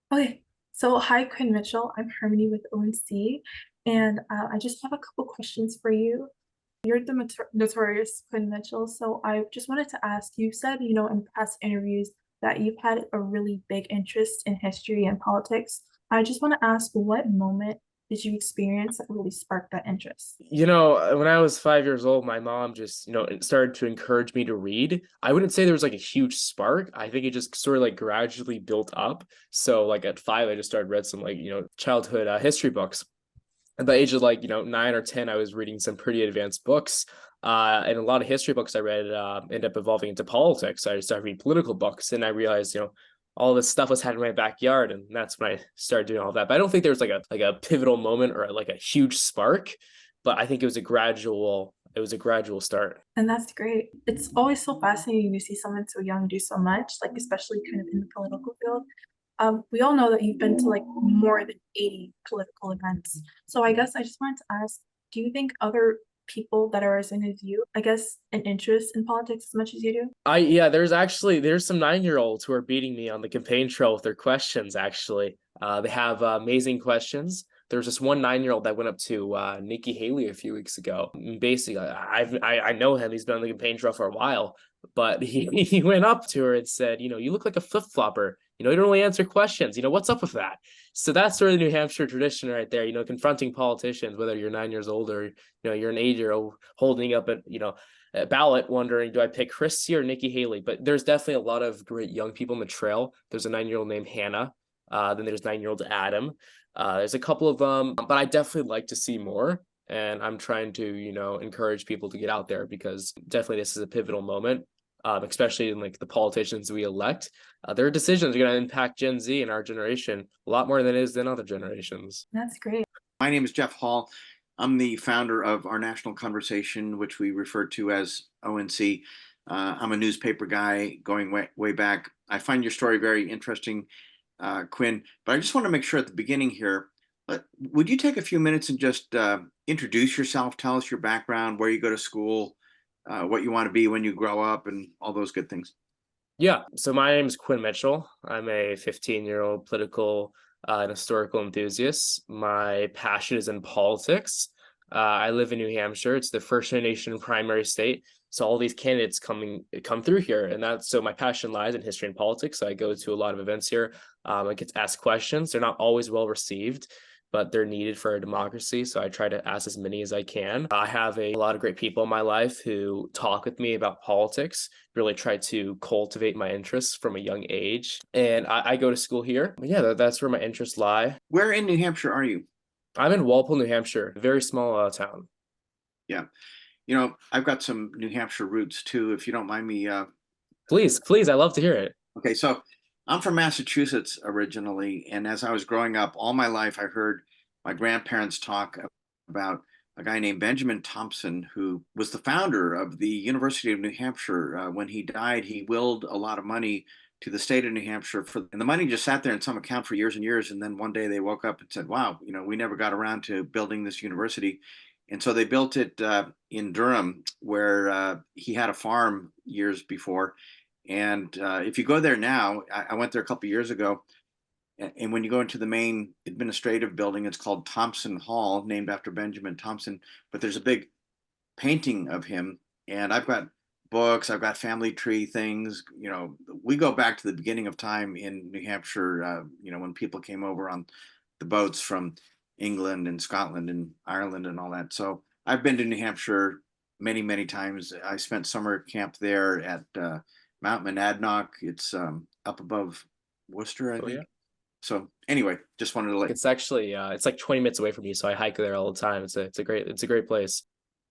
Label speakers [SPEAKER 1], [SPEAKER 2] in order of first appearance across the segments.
[SPEAKER 1] Okay, so hi, Quinn Mitchell. I'm Harmony with ONC, and I just have a couple questions for you. You're the notorious Quinn Mitchell, so I just wanted to ask, you said, in past interviews that you've had a really big interest in history and politics. I just want to ask, what moment did you experience that really sparked that interest?
[SPEAKER 2] When I was 5 years old, my mom just, started to encourage me to read. I wouldn't say there was like a huge spark. I think it just sort of like gradually built up. So like at 5, I just started read some like, childhood history books. At the age of like, 9 or 10, I was reading some pretty advanced books. And a lot of history books I read ended up evolving into politics. I started reading political books and I realized, all this stuff was happening in my backyard. And that's when I started doing all that. But I don't think there was like a pivotal moment or like a huge spark, but I think it was a gradual start.
[SPEAKER 1] And that's great. It's always so fascinating to see someone so young do so much, like especially kind of in the political field. We all know that you've been to like more than 80 political events. So I guess I just wanted to ask, do you think other people that are as young as you, I guess, an interest in politics as much as you do?
[SPEAKER 2] There's some 9-year-olds who are beating me on the campaign trail with their questions. Actually, they have amazing questions. There's this one 9-year-old that went up to Nikki Haley a few weeks ago. And basically, I know him. He's been on the campaign trail for a while, but he went up to her and said, you look like a flip flopper. You don't really answer questions. What's up with that? So that's sort of the New Hampshire tradition right there. Confronting politicians, whether you're 9 years old or you're an 8-year-old holding up a ballot wondering, do I pick Christie or Nikki Haley? But there's definitely a lot of great young people in the trail. There's a 9-year-old named Hannah. Then there's 9-year-old Adam. There's a couple of them, but I definitely like to see more. And I'm trying to, encourage people to get out there because definitely this is a pivotal moment, especially in like the politicians we elect. Their decisions are going to impact Gen Z and our generation a lot more than it is than other generations.
[SPEAKER 1] That's great.
[SPEAKER 3] My name is Jeff Hall. I'm the founder of our national conversation, which we refer to as ONC. I'm a newspaper guy going way back. I find your story very interesting, Quinn, but I just want to make sure at the beginning here, would you take a few minutes and just introduce yourself, tell us your background, where you go to school, what you want to be when you grow up, and all those good things?
[SPEAKER 2] Yeah. So my name is Quinn Mitchell. I'm a 15-year-old political and historical enthusiast. My passion is in politics. I live in New Hampshire. It's the first in the nation primary state. So all these candidates come through here, and that's so my passion lies in history and politics. So I go to a lot of events here. I get to ask questions. They're not always well received, but they're needed for a democracy. So I try to ask as many as I can. I have a lot of great people in my life who talk with me about politics, really try to cultivate my interests from a young age. And I go to school here. But yeah, that's where my interests lie.
[SPEAKER 3] Where in New Hampshire are you?
[SPEAKER 2] I'm in Walpole, New Hampshire, a very small town.
[SPEAKER 3] Yeah. I've got some New Hampshire roots too, if you don't mind me.
[SPEAKER 2] Please, please, I love to hear it.
[SPEAKER 3] Okay, so I'm from Massachusetts originally, and as I was growing up, all my life I heard my grandparents talk about a guy named Benjamin Thompson, who was the founder of the University of New Hampshire. When he died, he willed a lot of money to the state of New Hampshire and the money just sat there in some account for years and years. And then one day they woke up and said, "Wow, we never got around to building this university." And so they built it in Durham, where he had a farm years before. And if you go there now, I went there a couple of years ago, and when you go into the main administrative building, it's called Thompson Hall, named after Benjamin Thompson. But there's a big painting of him, and I've got books, I've got family tree things. We go back to the beginning of time in New Hampshire. When people came over on the boats from England and Scotland and Ireland and all that. So I've been to New Hampshire many, many times. I spent summer camp there at Mount Monadnock. It's up above Worcester, I
[SPEAKER 2] Oh
[SPEAKER 3] think.
[SPEAKER 2] yeah.
[SPEAKER 3] So anyway, just wanted to
[SPEAKER 2] It's actually it's like 20 minutes away from me, so I hike there all the time. It's a great place.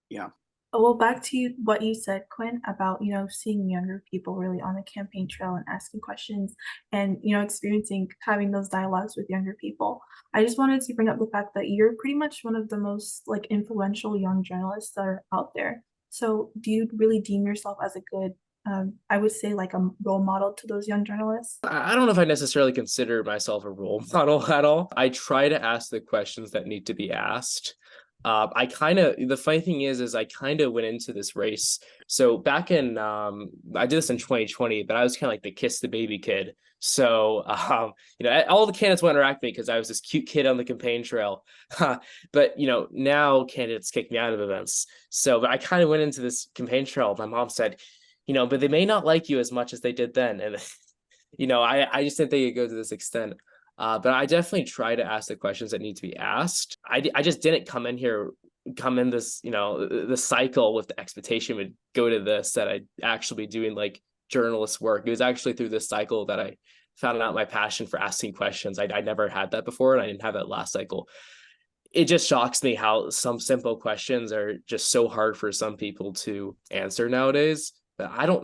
[SPEAKER 3] yeah.
[SPEAKER 1] Well, back to what you said, Quinn, about, seeing younger people really on the campaign trail and asking questions and, experiencing having those dialogues with younger people. I just wanted to bring up the fact that you're pretty much one of the most like influential young journalists that are out there. So do you really deem yourself as a good, I would say like a role model to those young journalists?
[SPEAKER 2] I don't know if I necessarily consider myself a role model at all. I try to ask the questions that need to be asked. The funny thing is I kind of went into this race. So back in, I did this in 2020, but I was kind of like the kiss the baby kid. So, all the candidates want to interact with me because I was this cute kid on the campaign trail. But, now candidates kick me out of events. So, but I kind of went into this campaign trail. My mom said, but they may not like you as much as they did then. And, I just didn't think it'd go to this extent. But I definitely try to ask the questions that need to be asked. I just didn't come in this, the cycle with the expectation would go to this, that I'd actually be doing like journalist work. It was actually through this cycle that I found out my passion for asking questions. I never had that before, and I didn't have that last cycle. It just shocks me how some simple questions are just so hard for some people to answer nowadays. But I don't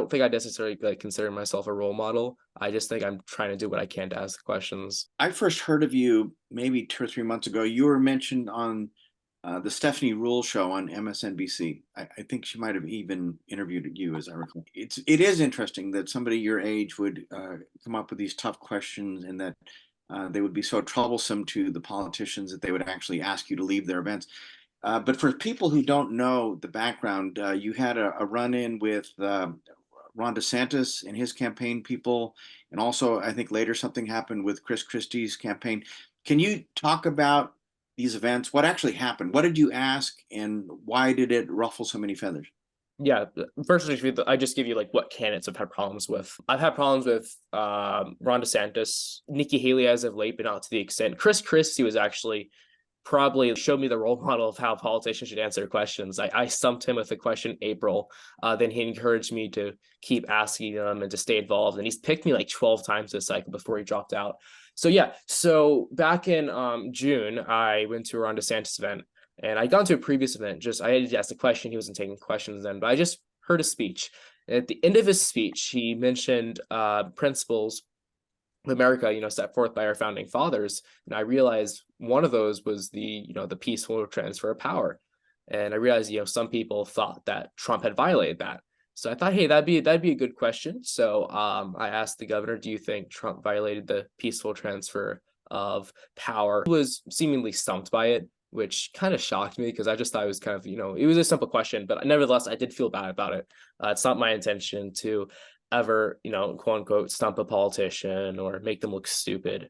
[SPEAKER 2] think I necessarily like consider myself a role model. I just think I'm trying to do what I can to ask questions.
[SPEAKER 3] I first heard of you maybe 2 or 3 months ago. You were mentioned on the Stephanie Rule show on MSNBC. I think she might have even interviewed you, as I recall. It is interesting that somebody your age would come up with these tough questions, and that they would be so troublesome to the politicians that they would actually ask you to leave their events. But for people who don't know the background, you had a run-in with Ron DeSantis and his campaign people, and also I think later something happened with Chris Christie's campaign. Can you talk about these events? What actually happened? What did you ask, and why did it ruffle so many feathers?
[SPEAKER 2] Yeah, first I just give you like what candidates I've had problems with. I've had problems with Ron DeSantis, Nikki Haley as of late, but not to the extent. Chris Christie was actually probably showed me the role model of how politicians should answer questions. I stumped him with a question in April. Then he encouraged me to keep asking them and to stay involved. And he's picked me like 12 times this cycle before he dropped out. So yeah, so back in June, I went to a Ron DeSantis event, and I'd gone to a previous event. I had asked a question. He wasn't taking questions then, but I just heard a speech. And at the end of his speech, he mentioned principles America, set forth by our founding fathers. And I realized one of those was the peaceful transfer of power. And I realized, some people thought that Trump had violated that. So I thought, hey, that'd be a good question. So I asked the governor, do you think Trump violated the peaceful transfer of power? He was seemingly stumped by it, which kind of shocked me because I just thought it was kind of, it was a simple question, but nevertheless, I did feel bad about it. It's not my intention to ever, quote unquote, stump a politician or make them look stupid.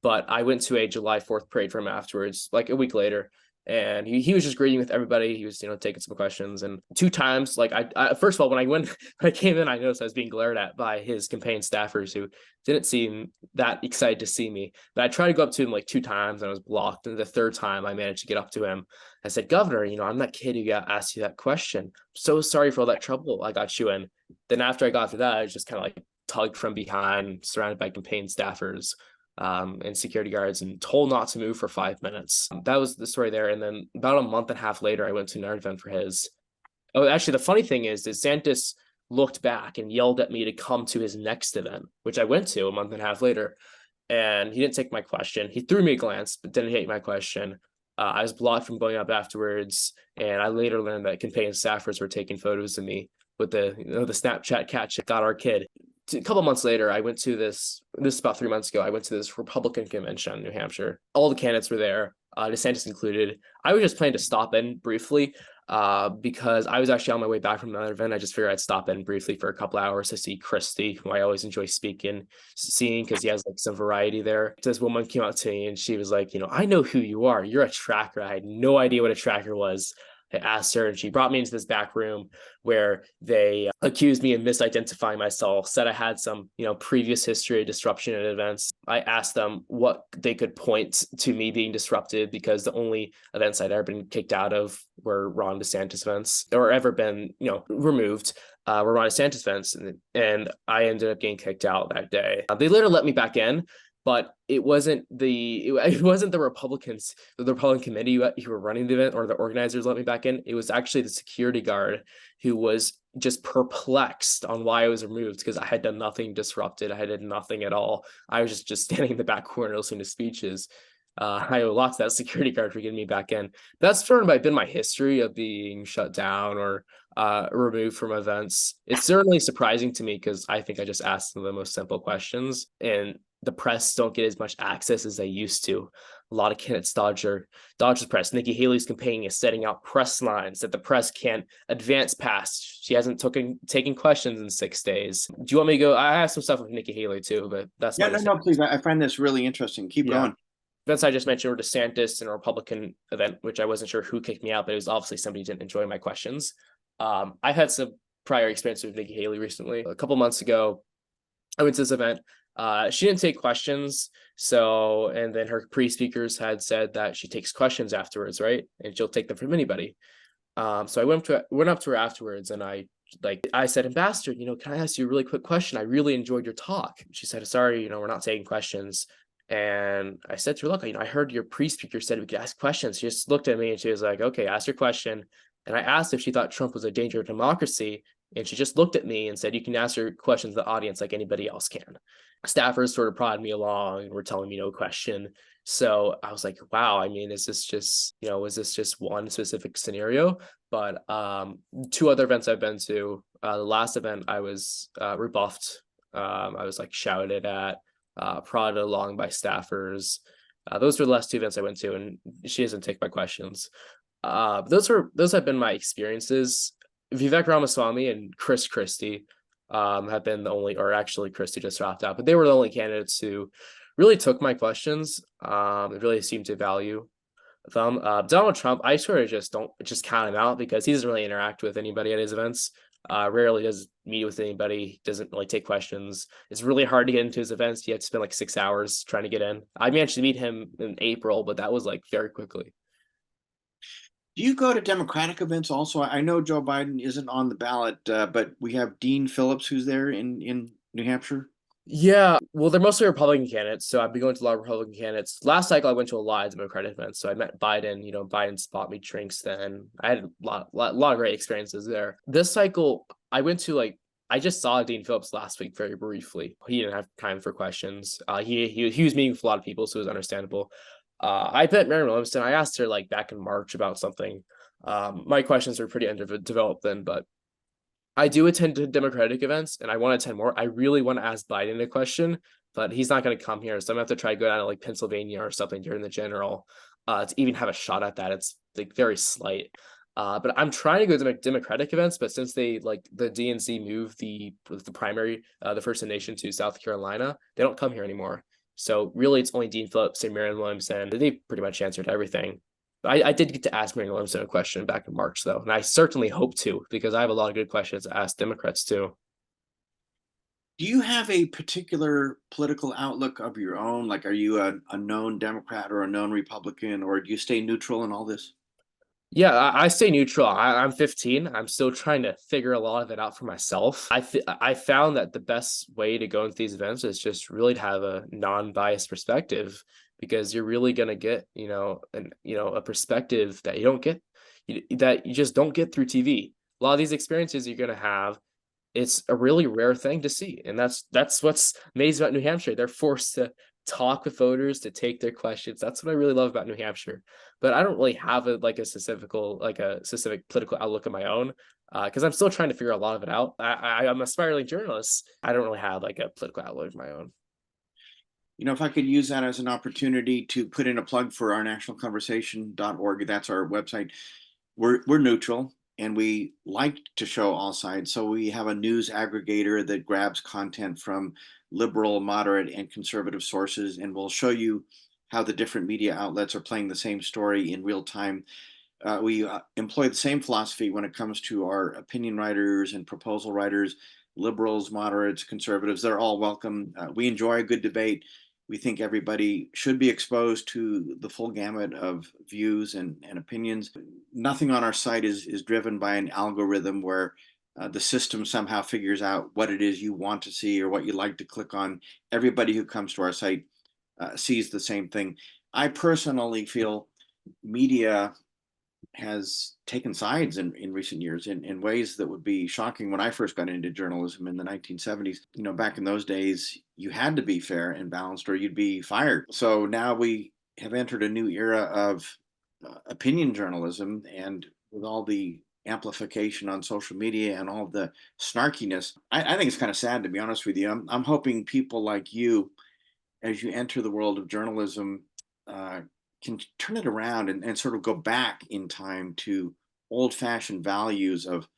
[SPEAKER 2] But I went to a July 4th parade for him afterwards, like a week later. And he was just greeting with everybody. He was, taking some questions. And 2 times, like I first of all, when I came in, I noticed I was being glared at by his campaign staffers who didn't seem that excited to see me. But I tried to go up to him like 2 times and I was blocked. And the 3rd time I managed to get up to him. I said, Governor, I'm that kid who asked you that question. I'm so sorry for all that trouble I got you in. Then after I got through that, I was just kind of like tugged from behind, surrounded by campaign staffers and security guards, and told not to move for 5 minutes. That was the story there. And then about a month and a half later, I went to another event for his. Oh, actually, the funny thing is DeSantis looked back and yelled at me to come to his next event, which I went to a month and a half later. And he didn't take my question. He threw me a glance, but didn't take my question. I was blocked from going up afterwards. And I later learned that campaign staffers were taking photos of me with the Snapchat catch got our kid. A couple months later, I went to this is about 3 months ago. I went to this Republican convention in New Hampshire. All the candidates were there, DeSantis included. I was just planning to stop in briefly because I was actually on my way back from another event. I just figured I'd stop in briefly for a couple hours to see Christie, who I always enjoy seeing because he has like some variety there. This woman came out to me and she was like, I know who you are. You're a tracker. I had no idea what a tracker was. I asked her, and she brought me into this back room where they accused me of misidentifying myself, said I had some, previous history of disruption at events. I asked them what they could point to me being disrupted, because the only events I'd ever been kicked out of were Ron DeSantis events, or ever been, removed. Were Ron DeSantis events, and I ended up getting kicked out that day. They later let me back in, but it wasn't the Republicans, the Republican committee who were running the event, or the organizers let me back in. It was actually the security guard who was just perplexed on why I was removed, because I had done nothing disrupted. I had done nothing at all. I was just standing in the back corner listening to speeches. I owe lots to that security guard for getting me back in. That's sort of been my history of being shut down or removed from events. It's certainly surprising to me because I think I just asked them the most simple questions, and the press don't get as much access as they used to. a lot of candidates dodge the press. Nikki Haley's campaign is setting out press lines that the press can't advance past. She hasn't taken questions in 6 days. Do you want me to go? I have some stuff with Nikki Haley too, but that's
[SPEAKER 3] Yeah,
[SPEAKER 2] my
[SPEAKER 3] no, please. I find this really interesting. Keep going.
[SPEAKER 2] Events I just mentioned were DeSantis and a Republican event, which I wasn't sure who kicked me out, but it was obviously somebody who didn't enjoy my questions. I've had some prior experience with Nikki Haley recently. A couple months ago, I went to this event. She didn't take questions. And then her pre-speakers had said that she takes questions afterwards, right? And she'll take them from anybody. So I went up to her afterwards and I said, Ambassador, can I ask you a really quick question? I really enjoyed your talk. She said, sorry, we're not taking questions. And I said to her, look, I heard your pre-speaker said we could ask questions. She just looked at me and she was like, okay, ask your question. And I asked if she thought Trump was a danger to democracy. And she just looked at me and said, you can ask your questions to the audience like anybody else can. Staffers sort of prodded me along and were telling me no question. So I was like, wow, is this just one specific scenario? But 2 other events I've been to, the last event I was rebuffed. I was shouted at, prodded along by staffers. Those were the last 2 events I went to, and she doesn't take my questions. Those have been my experiences. Vivek Ramaswamy and Chris Christie have been the only, or actually Christie just dropped out, but they were the only candidates who really took my questions. Really seemed to value them. Donald Trump, I sort of just don't count him out because he doesn't really interact with anybody at his events. Rarely does meet with anybody, doesn't really take questions. It's really hard to get into his events. You have to spend 6 hours trying to get in. I managed to meet him in April, but that was very quickly.
[SPEAKER 3] Do you go to Democratic events also? I know Joe Biden isn't on the ballot, but we have Dean Phillips who's there in New Hampshire.
[SPEAKER 2] Yeah, well, they're mostly Republican candidates, so I've been going to a lot of Republican candidates. Last cycle, I went to a lot of Democratic events, so I met Biden. Biden bought me drinks then. I had a lot of great experiences there. This cycle, I went to I just saw Dean Phillips last week very briefly. He didn't have time for questions. He was meeting with a lot of people, so it was understandable. I met Mary Williamson. I asked her back in March about something. My questions were pretty underdeveloped then, but I do attend Democratic events and I want to attend more. I really want to ask Biden a question, but he's not going to come here. So I'm going to have to try to go down to Pennsylvania or something during the general to even have a shot at that. It's very slight. But I'm trying to go to Democratic events, but since they the DNC moved the primary, the First Nation to South Carolina, they don't come here anymore. So really it's only Dean Phillips and Marianne Williamson. They pretty much answered everything. I did get to ask Marianne Williamson a question back in March, though, and I certainly hope to because I have a lot of good questions to ask Democrats too.
[SPEAKER 3] Do you have a particular political outlook of your own? Are you a known Democrat or a known Republican, or do you stay neutral in all this?
[SPEAKER 2] Yeah, I stay neutral. I'm 15. I'm still trying to figure a lot of it out for myself. I found that the best way to go into these events is just really to have a non-biased perspective because you're really gonna get a perspective that you just don't get through TV. A lot of these experiences you're gonna have, it's a really rare thing to see, and that's what's amazing about New Hampshire. They're forced to talk with voters, to take their questions. That's what I really love about New Hampshire. But I don't really have a specific political outlook of my own because I'm still trying to figure a lot of it out. I'm a aspiring journalist. I don't really have a political outlook of my own.
[SPEAKER 3] If I could use that as an opportunity to put in a plug for our nationalconversation.org, that's our website. We're neutral and we like to show all sides. So we have a news aggregator that grabs content from liberal, moderate, and conservative sources, and we'll show you how the different media outlets are playing the same story in real time. We employ the same philosophy when it comes to our opinion writers and proposal writers, liberals, moderates, conservatives. They're all welcome. We enjoy a good debate. We think everybody should be exposed to the full gamut of views and opinions. Nothing on our site is driven by an algorithm where the system somehow figures out what it is you want to see or what you like to click on. Everybody who comes to our site sees the same thing. I personally feel media has taken sides in recent years in ways that would be shocking. When I first got into journalism in the 1970s, back in those days, you had to be fair and balanced or you'd be fired. So now we have entered a new era of opinion journalism, and with all the amplification on social media and all the snarkiness, I think it's kind of sad, to be honest with you. I'm hoping people like you, as you enter the world of journalism, can turn it around and sort of go back in time to old-fashioned values of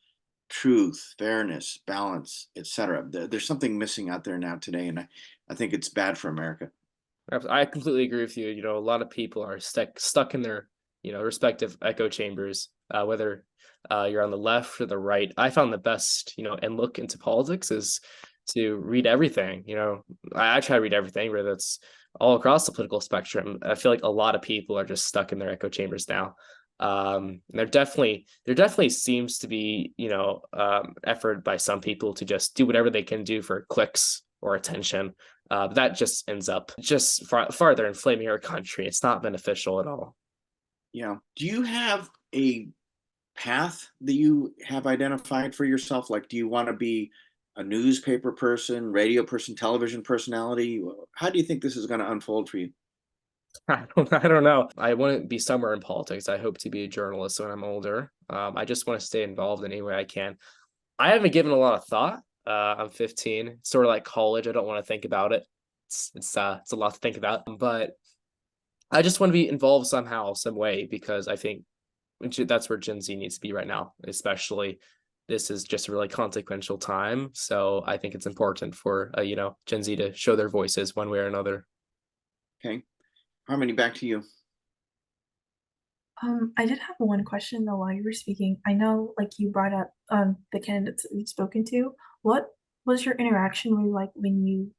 [SPEAKER 3] truth, fairness, balance, etc. There's something missing out there now today, and I think it's bad for America.
[SPEAKER 2] I completely agree with you. You know, a lot of people are stuck in their, respective echo chambers, whether you're on the left or the right. I found the best, and look into politics is to read everything. I try to read everything, whether it's all across the political spectrum. I feel like a lot of people are just stuck in their echo chambers now. There definitely seems to be, effort by some people to just do whatever they can do for clicks or attention. But that just ends up just farther inflaming our country. It's not beneficial at all.
[SPEAKER 3] Yeah. Do you have a path that you have identified for yourself? Like, do you want to be a newspaper person, radio person, television personality? How do you think this is going to unfold for you?
[SPEAKER 2] I don't know. I wouldn't be somewhere in politics. I hope to be a journalist when I'm older. I just want to stay involved in any way I can. I haven't given a lot of thought. I'm 15. It's sort of like college. I don't want to think about it. It's a lot to think about, but I just want to be involved somehow, some way, because I think that's where Gen Z needs to be right now, especially this is just a really consequential time. So I think it's important for Gen Z to show their voices one way or another.
[SPEAKER 3] Okay. Harmony, back to you.
[SPEAKER 1] I did have one question though while you were speaking. I know like you brought up the candidates that you've spoken to. What was your interaction really like when you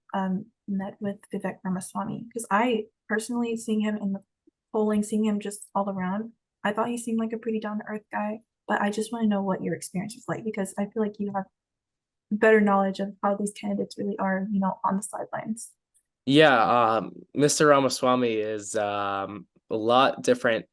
[SPEAKER 1] met with Vivek Ramaswamy? Because I personally seeing him in the polling, seeing him just all around, I thought he seemed like a pretty down to earth guy. But I just want to know what your experience was like because I feel like you have better knowledge of how these candidates really are, on the sidelines.
[SPEAKER 2] Yeah, Mr. Ramaswamy is a lot different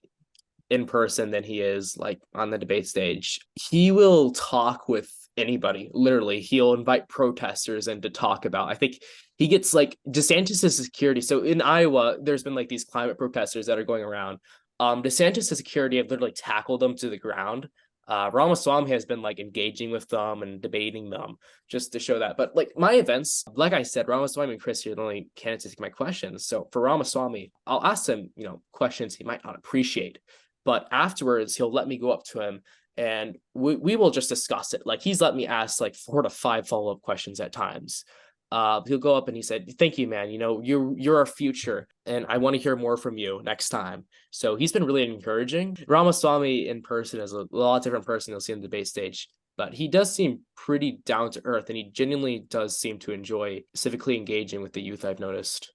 [SPEAKER 2] in person than he is like on the debate stage. He will talk with anybody, literally. He'll invite protesters in to talk about. I think he gets like DeSantis' security. So in Iowa, there's been like these climate protesters that are going around. DeSantis' security have literally tackled them to the ground. Ramaswamy has been like engaging with them and debating them just to show that. But like my events, like I said, Ramaswamy and Chris are the only candidates to take my questions. So for Ramaswamy, I'll ask him, questions he might not appreciate. But afterwards, he'll let me go up to him and we will just discuss it. Like he's let me ask like 4 to 5 follow-up questions at times. He'll go up and he said, "Thank you, man. You're our future, and I want to hear more from you next time." So he's been really encouraging. Ramaswamy in person is a lot different person you'll see on the debate stage, but he does seem pretty down to earth, and he genuinely does seem to enjoy civically engaging with the youth. I've noticed.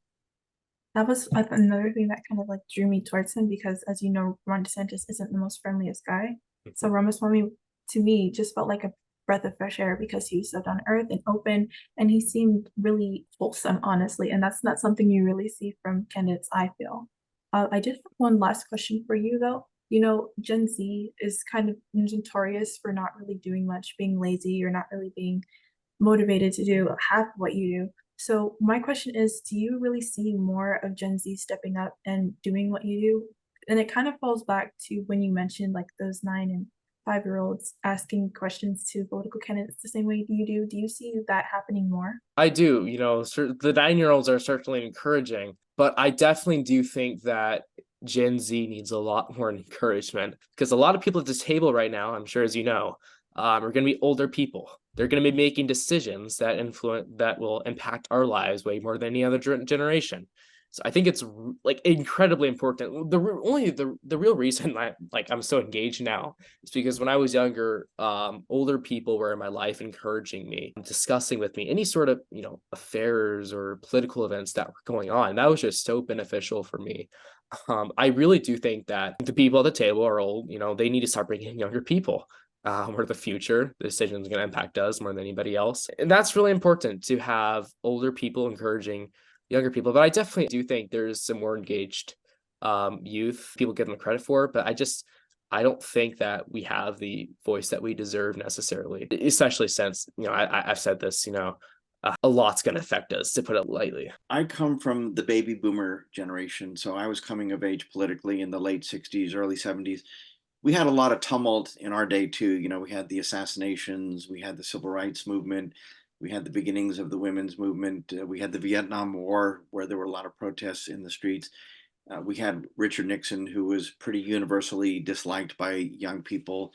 [SPEAKER 1] That was another thing that kind of like drew me towards him because, as you know, Ron DeSantis isn't the most friendliest guy. So Ramaswamy, to me, just felt like a breath of fresh air because he was so down to earth and open, and he seemed really wholesome, honestly. And that's not something you really see from candidates, I feel. I did have one last question for you, though. Gen Z is kind of notorious for not really doing much, being lazy, or not really being motivated to do half of what you do. So my question is, do you really see more of Gen Z stepping up and doing what you do? And it kind of falls back to when you mentioned like those 9 and 5-year-olds asking questions to political candidates the same way you do. Do you see that happening more?
[SPEAKER 2] I do, the 9-year-olds are certainly encouraging, but I definitely do think that Gen Z needs a lot more encouragement because a lot of people at this table right now, I'm sure as you know, are going to be older people. They're going to be making decisions that will impact our lives way more than any other generation. So I think it's like incredibly important. The real reason I'm so engaged now is because when I was younger, older people were in my life encouraging me, discussing with me any sort of affairs or political events that were going on. That was just so beneficial for me. I really do think that the people at the table are old. They need to start bringing in younger people. We're the future. The decision is going to impact us more than anybody else. And that's really important to have older people encouraging younger people. But I definitely do think there's some more engaged youth. People give them credit for it, but I don't think that we have the voice that we deserve necessarily, especially since, I've said this, a lot's going to affect us, to put it lightly.
[SPEAKER 3] I come from the baby boomer generation, so I was coming of age politically in the late 60s, early 70s. We had a lot of tumult in our day too. We had the assassinations, we had the civil rights movement, we had the beginnings of the women's movement, we had the Vietnam War where there were a lot of protests in the streets. We had Richard Nixon, who was pretty universally disliked by young people.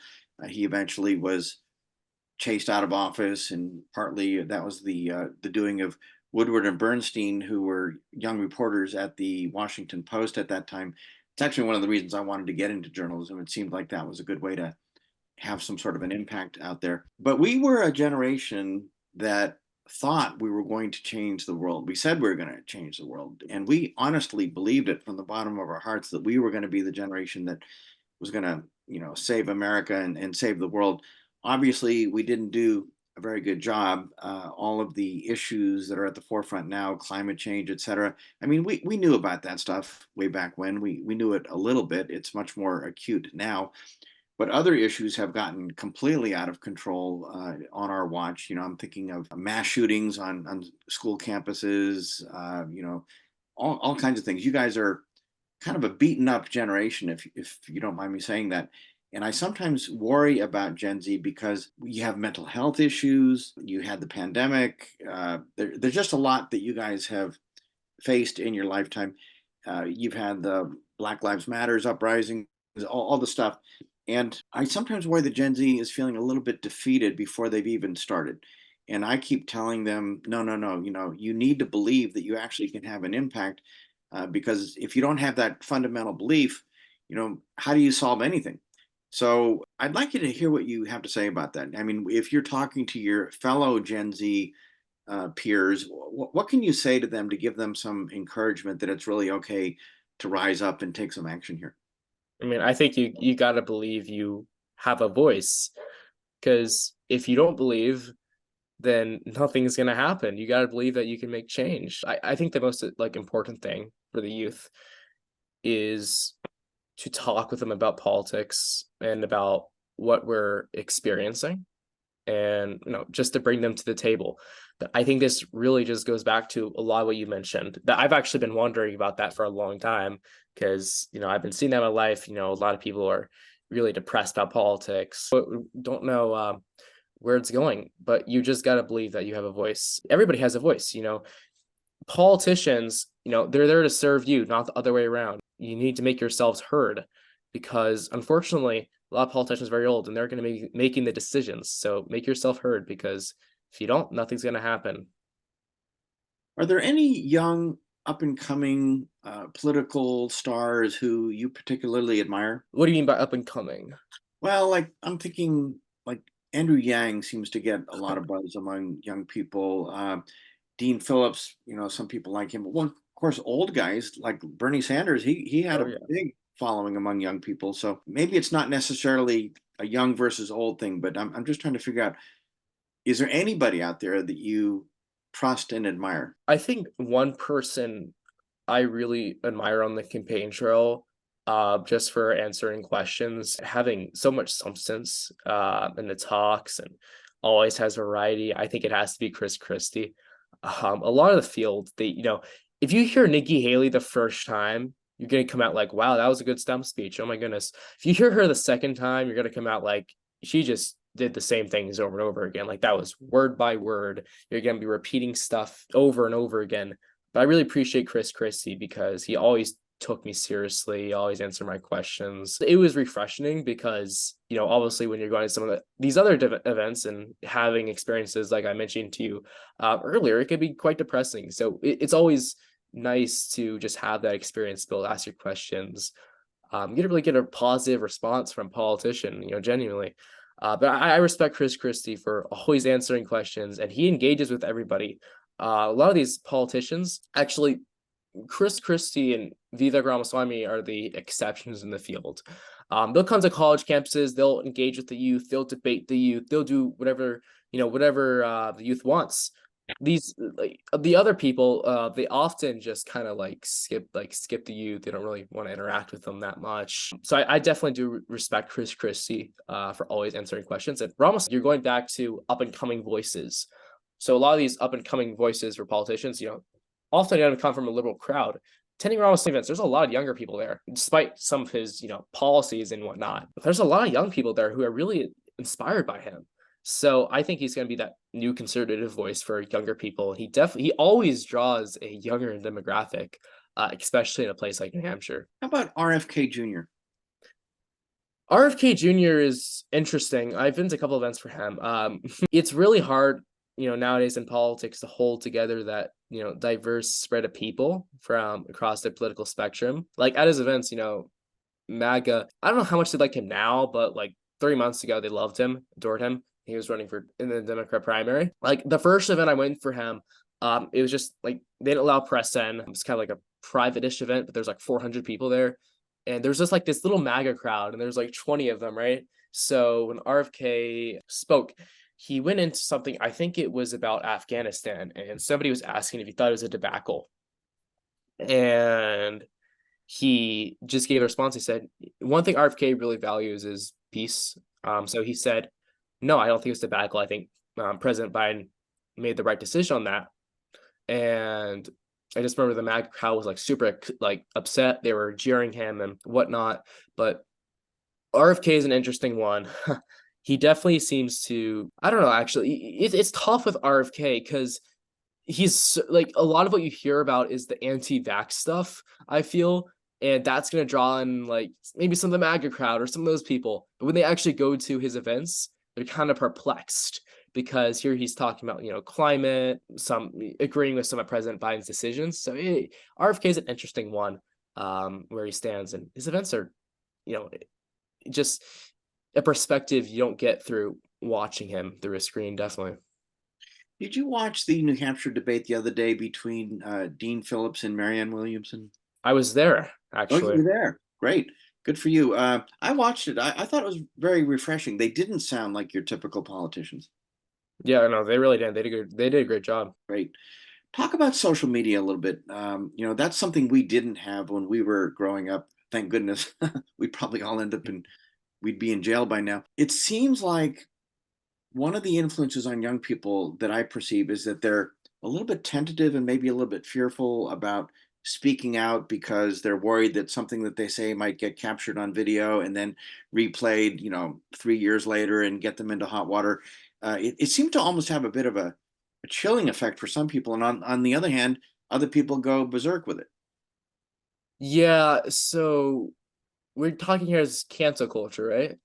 [SPEAKER 3] He eventually was chased out of office, and partly that was the doing of Woodward and Bernstein, who were young reporters at the Washington Post at that time. It's actually one of the reasons I wanted to get into journalism. It seemed like that was a good way to have some sort of an impact out there. But we were a generation that thought we were going to change the world. We said we were going to change the world. And we honestly believed it from the bottom of our hearts that we were going to be the generation that was going to, save America and save the world. Obviously, we didn't do a very good job. All of the issues that are at the forefront now, climate change, et cetera. I mean, we knew about that stuff way back when. We knew it a little bit. It's much more acute now, but other issues have gotten completely out of control on our watch. I'm thinking of mass shootings on school campuses, all kinds of things. You guys are kind of a beaten up generation, if you don't mind me saying that. And I sometimes worry about Gen Z because you have mental health issues, you had the pandemic. There's just a lot that you guys have faced in your lifetime. You've had the Black Lives Matters uprising, all the stuff. And I sometimes worry that Gen Z is feeling a little bit defeated before they've even started. And I keep telling them, no, no, no, you need to believe that you actually can have an impact, because if you don't have that fundamental belief, how do you solve anything? So I'd like you to hear what you have to say about that. I mean, if you're talking to your fellow Gen Z peers, what can you say to them to give them some encouragement that it's really okay to rise up and take some action here?
[SPEAKER 2] I mean, I think you got to believe you have a voice, because if you don't believe, then nothing's going to happen. You got to believe that you can make change. I think the most important thing for the youth is to talk with them about politics and about what we're experiencing, and just to bring them to the table. But I think this really just goes back to a lot of what you mentioned, that I've actually been wondering about that for a long time, because I've been seeing that in my life. A lot of people are really depressed about politics, but don't know where it's going. But you just got to believe that you have a voice. Everybody has a voice. Politicians, they're there to serve you, not the other way around. You need to make yourselves heard, because unfortunately a lot of politicians are very old and they're going to be making the decisions. So make yourself heard, because if you don't, nothing's going to happen.
[SPEAKER 3] Are there any young up and coming political stars who you particularly admire?
[SPEAKER 2] What do you mean by up and coming?
[SPEAKER 3] Well, like I'm thinking like Andrew Yang seems to get a lot of buzz among young people. Dean Phillips, some people like him. Well, of course, old guys like Bernie Sanders, he had
[SPEAKER 2] Oh
[SPEAKER 3] a
[SPEAKER 2] yeah.
[SPEAKER 3] big following among young people. So maybe it's not necessarily a young versus old thing, but I'm just trying to figure out, is there anybody out there that you trust and admire?
[SPEAKER 2] I think one person I really admire on the campaign trail, just for answering questions, having so much substance in the talks, and always has variety. I think it has to be Chris Christie. A lot of the field, if you hear Nikki Haley the first time, you're gonna come out like, wow, that was a good stump speech. Oh my goodness. If you hear her the second time, you're gonna come out like she just did the same things over and over again. Like that was word by word. You're gonna be repeating stuff over and over again. But I really appreciate Chris Christie, because he always took me seriously. He always answered my questions. It was refreshing because, obviously when you're going to some of these other events and having experiences like I mentioned to you earlier, it could be quite depressing. So it's always nice to just have that experience, to ask your questions. You get to really get a positive response from a politician, genuinely. But I respect Chris Christie for always answering questions, and he engages with everybody. A lot of these politicians, actually, Chris Christie and Vivek Ramaswamy are the exceptions in the field. They'll come to college campuses, they'll engage with the youth, they'll debate the youth, they'll do whatever the youth wants. These the other people, they often just kind of skip the youth. They don't really want to interact with them that much. So I definitely do respect Chris Christie for always answering questions. And Ramos, you're going back to up and coming voices. So a lot of these up and coming voices for politicians, often going to come from a liberal crowd. Attending Ramos events, there's a lot of younger people there, despite some of his, policies and whatnot. But there's a lot of young people there who are really inspired by him. So I think he's going to be that new conservative voice for younger people. He always draws a younger demographic, especially in a place like New Hampshire.
[SPEAKER 3] How about RFK Jr.?
[SPEAKER 2] RFK Jr. is interesting. I've been to a couple events for him. It's really hard, nowadays in politics to hold together that, diverse spread of people from across the political spectrum. Like at his events, MAGA, I don't know how much they like him now, but like 3 months ago, they loved him, adored him. He was running in the Democrat primary. Like the first event I went for him, it was just like they didn't allow press in. It was kind of like a private-ish event, but there's like 400 people there. And there's just like this little MAGA crowd, and there's like 20 of them, right? So when RFK spoke, he went into something, I think it was about Afghanistan, and somebody was asking if he thought it was a debacle. And he just gave a response. He said, one thing RFK really values is peace. So he said, no, I don't think it's debacle. I think President Biden made the right decision on that. And I just remember the MAGA crowd was like super like upset. They were jeering him and whatnot. But RFK is an interesting one. He definitely seems to, I don't know, actually, it's tough with RFK because he's like a lot of what you hear about is the anti-vax stuff, I feel. And that's going to draw in like maybe some of the MAGA crowd or some of those people. But when they actually go to his events, they're kind of perplexed because here he's talking about, climate, some agreeing with some of President Biden's decisions. So RFK is an interesting one, where he stands, and his events are, just a perspective you don't get through watching him through a screen, definitely.
[SPEAKER 3] Did you watch the New Hampshire debate the other day between Dean Phillips and Marianne Williamson?
[SPEAKER 2] I was there,
[SPEAKER 3] Oh, you
[SPEAKER 2] actually.
[SPEAKER 3] were there. Great. Good for you. I watched it. I thought it was very refreshing. They didn't sound like your typical politicians.
[SPEAKER 2] Yeah, no, they really did. They did a great job.
[SPEAKER 3] Great. Talk about social media a little bit. That's something we didn't have when we were growing up. Thank goodness. We'd probably all end up we'd be in jail by now. It seems like one of the influences on young people that I perceive is that they're a little bit tentative and maybe a little bit fearful about speaking out because they're worried that something that they say might get captured on video and then replayed, 3 years later and get them into hot water. It seemed to almost have a bit of a chilling effect for some people. And on the other hand, other people go berserk with it.
[SPEAKER 2] Yeah, so we're talking here as cancel culture, right?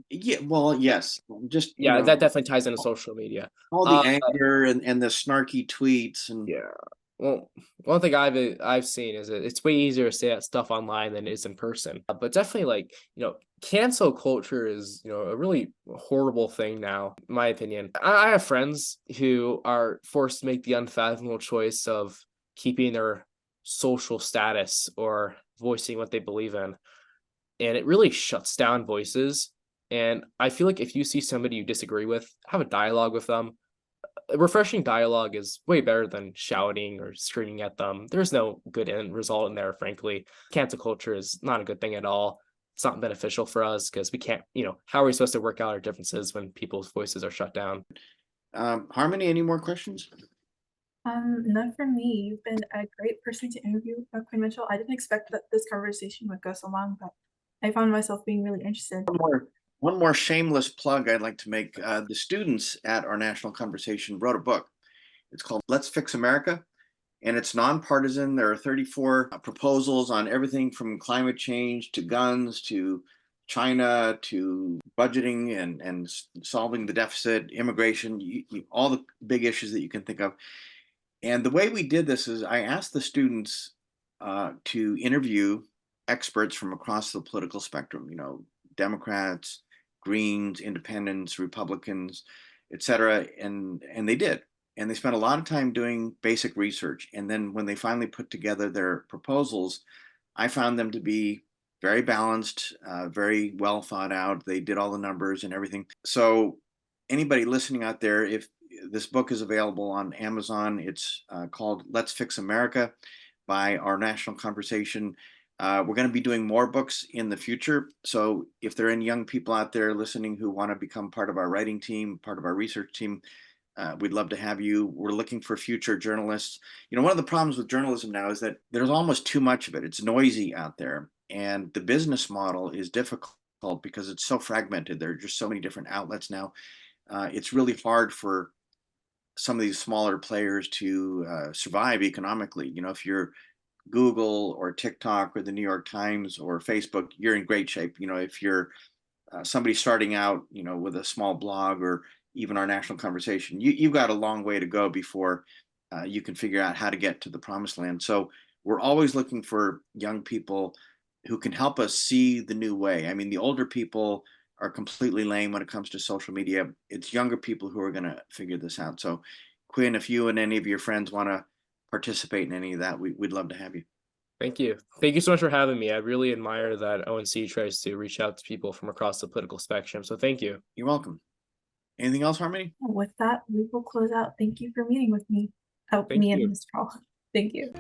[SPEAKER 3] Yeah, well, yes. Just,
[SPEAKER 2] Yeah, that definitely ties into social media.
[SPEAKER 3] all the anger and the snarky tweets and
[SPEAKER 2] Yeah. Well, one thing I've seen is that it's way easier to say that stuff online than it is in person. But definitely, like, cancel culture is, a really horrible thing now, in my opinion. I have friends who are forced to make the unfathomable choice of keeping their social status or voicing what they believe in. And it really shuts down voices. And I feel like if you see somebody you disagree with, have a dialogue with them. A refreshing dialogue is way better than shouting or screaming at them. There's no good end result in there, frankly. Cancel culture is not a good thing at all. It's not beneficial for us because we can't, how are we supposed to work out our differences when people's voices are shut down?
[SPEAKER 3] Harmony, any more questions?
[SPEAKER 1] None from me. You've been a great person to interview, Quinn Mitchell. I didn't expect that this conversation would go so long, but I found myself being really interested.
[SPEAKER 3] One more shameless plug I'd like to make. The students at our national conversation wrote a book. It's called Let's Fix America, and it's nonpartisan. There are 34 proposals on everything from climate change to guns to China to budgeting and solving the deficit, immigration, all the big issues that you can think of. And the way we did this is I asked the students to interview experts from across the political spectrum, Democrats, Greens, Independents, Republicans, et cetera. And they did. And they spent a lot of time doing basic research. And then when they finally put together their proposals, I found them to be very balanced, very well thought out. They did all the numbers and everything. So anybody listening out there, if this book is available on Amazon, it's called Let's Fix America by Our National Conversation. We're going to be doing more books in the future. So if there are any young people out there listening who want to become part of our writing team, part of our research team, we'd love to have you. We're looking for future journalists. One of the problems with journalism now is that there's almost too much of it. It's noisy out there. And the business model is difficult because it's so fragmented. There are just so many different outlets now. it's really hard for some of these smaller players to survive economically. If you're Google or TikTok or the New York Times or Facebook, you're in great shape. If you're somebody starting out, with a small blog or even our national conversation, you've got a long way to go before you can figure out how to get to the promised land. So we're always looking for young people who can help us see the new way. I mean, the older people are completely lame when it comes to social media. It's younger people who are going to figure this out. So, Quinn, if you and any of your friends want to participate in any of that, we'd love to have you.
[SPEAKER 2] Thank you. Thank you so much for having me. I really admire that ONC tries to reach out to people from across the political spectrum. So thank you.
[SPEAKER 3] You're welcome. Anything else, Harmony?
[SPEAKER 1] With that, we will close out. Thank you for meeting with me.
[SPEAKER 2] Thank
[SPEAKER 1] Me and
[SPEAKER 2] you.
[SPEAKER 1] Ms. Paul. Thank you.